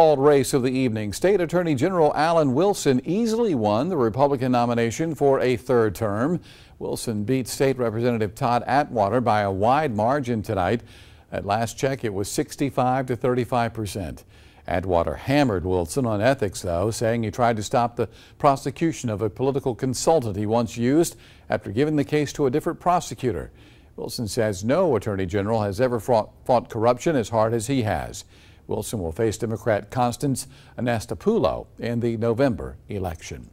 Race of the evening. State Attorney General Alan Wilson easily won the Republican nomination for a third term. Wilson beat State Representative Todd Atwater by a wide margin tonight. At last check, it was 65 to 35%. Atwater hammered Wilson on ethics, though, saying he tried to stop the prosecution of a political consultant he once used after giving the case to a different prosecutor. Wilson says no attorney general has ever fought corruption as hard as he has. Wilson will face Democrat Constance Anastapoulos in the November election.